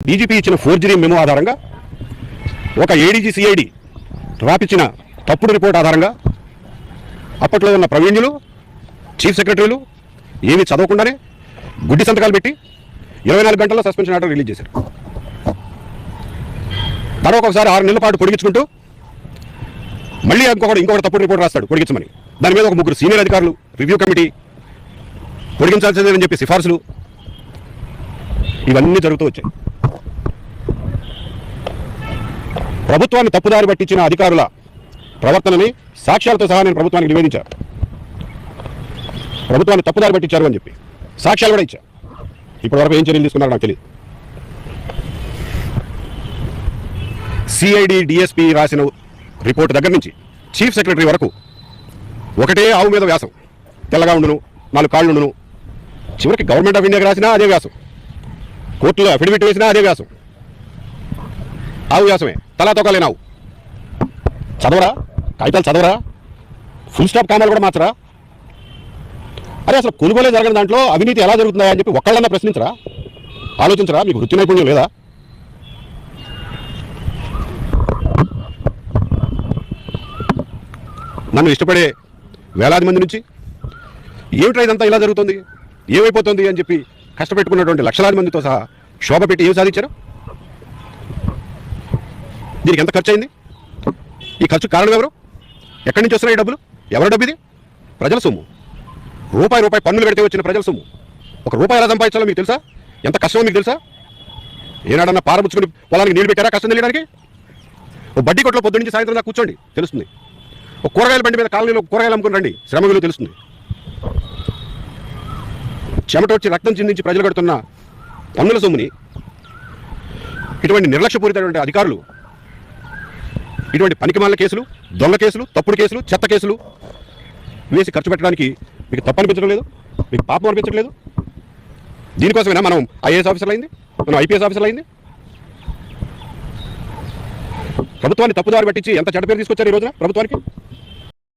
DGP ఇచ్చిన forgery memo ఆధారంగా ఒక ఏడీజీ సిఐడి రాపిచ్చిన తప్పుడు రిపోర్ట్ ఆధారంగా అప్పట్లో ఉన్న ప్రవీణ్యులు చీఫ్ సెక్రటరీలు ఏమీ చదవకుండానే గుడ్డి సంతకాలు పెట్టి 24 గంటల్లో సస్పెన్షన్ ఆర్డర్ రిలీజ్ చేశారు. మరొకసారి 6 నెలల పాటు పొడిగించుకుంటూ మళ్ళీ ఇంకొకటి తప్పుడు రిపోర్ట్ రాస్తాడు పొడిగించమని. దాని మీద ఒక 3 సీనియర్ అధికారులు రివ్యూ కమిటీ పొడిగించాల్సిందని చెప్పి సిఫార్సులు ఇవన్నీ జరుగుతూ వచ్చాయి. ప్రభుత్వాన్ని తప్పుదారి పట్టించిన అధికారుల ప్రవర్తనని సాక్ష్యాలతో సహా నేను ప్రభుత్వానికి నివేదించాను. ప్రభుత్వాన్ని తప్పుదారి పట్టించారు అని చెప్పి సాక్ష్యాలు కూడా ఇచ్చా. ఇప్పటివరకు ఏం చర్యలు తీసుకున్నారో నాకు తెలియదు. సిఐడి డిఎస్పీ రాసిన రిపోర్ట్ దగ్గర నుంచి చీఫ్ సెక్రటరీ వరకు ఒకటే ఆవు మీద వ్యాసం. తెల్లగా ఉండును, 4 కాళ్ళు ఉండును. చివరికి గవర్నమెంట్ ఆఫ్ ఇండియాకి రాసినా అదే వ్యాసం, కోర్టులో అఫిడవిట్ వేసినా అదే వ్యాసం. ఆవు వ్యాసమే, తలా తోకలేనావు. చదవరా, కాగితాలు చదవరా, ఫుల్ స్టాప్ కామాలు కూడా మార్చరా. అరే అసలు కొనుగోలే జరగని దాంట్లో అవినీతి ఎలా జరుగుతుందా అని చెప్పి ఒక్కళ్ళన్నా ప్రశ్నించరా, ఆలోచించరా? మీకు వృత్తి నైపుణ్యం లేదా? నన్ను ఇష్టపడే వేలాది మంది నుంచి ఏమిట్రా ఇదంతా ఇలా జరుగుతుంది, ఏమైపోతుంది అని చెప్పి కష్టపెట్టుకున్నటువంటి లక్షలాది మందితో సహా శోభ పెట్టి ఏం సాధించారు? దీనికి ఎంత ఖర్చు అయింది? ఈ ఖర్చు కారణం ఎవరు? ఎక్కడి నుంచి వస్తున్నాయి డబ్బులు? ఎవరి డబ్బు ఇది? ప్రజల సొమ్ము. రూపాయి పన్నులు పెడితే వచ్చిన ప్రజల సొమ్ము. ₹1 ఎలా సంపాదించాలో మీకు తెలుసా? ఎంత కష్టమో మీకు తెలుసా? ఏనాడన్నా పారబుచ్చుకుని పొలానికి నీళ్ళు పెట్టారా కష్టం తెలియడానికి? ఓ బడ్డీ కొట్లో పొద్దు నుంచి సాయంత్రం దాకా కూర్చోండి, తెలుస్తుంది. ఒక కూరగాయల బండి మీద కాలనీలో కూరగాయలు అమ్ముకుని రండి, శ్రమ విలువ తెలుస్తుంది. చెమట వచ్చి రక్తం చిందించి ప్రజలు కడుతున్న పన్నుల సొమ్ముని ఇటువంటి నిర్లక్ష్యపూరితమైన అధికారులు ఇటువంటి పనికిమాలిన కేసులు, దొంగ కేసులు, తప్పుడు కేసులు, చెత్త కేసులు వేసి ఖర్చు పెట్టడానికి మీకు తప్పు అనిపించడం లేదు? మీకు పాపం అనిపించట్లేదు? దీనికోసమేనా మనం ఐఏఎస్ ఆఫీసర్లు అయింది, మనం ఐపీఎస్ ఆఫీసర్లు అయింది? ప్రభుత్వాన్ని తప్పుదారి పట్టించి ఎంత చెడ్డ పేరు తీసుకొచ్చారు ఈ రోజున ప్రభుత్వానికి.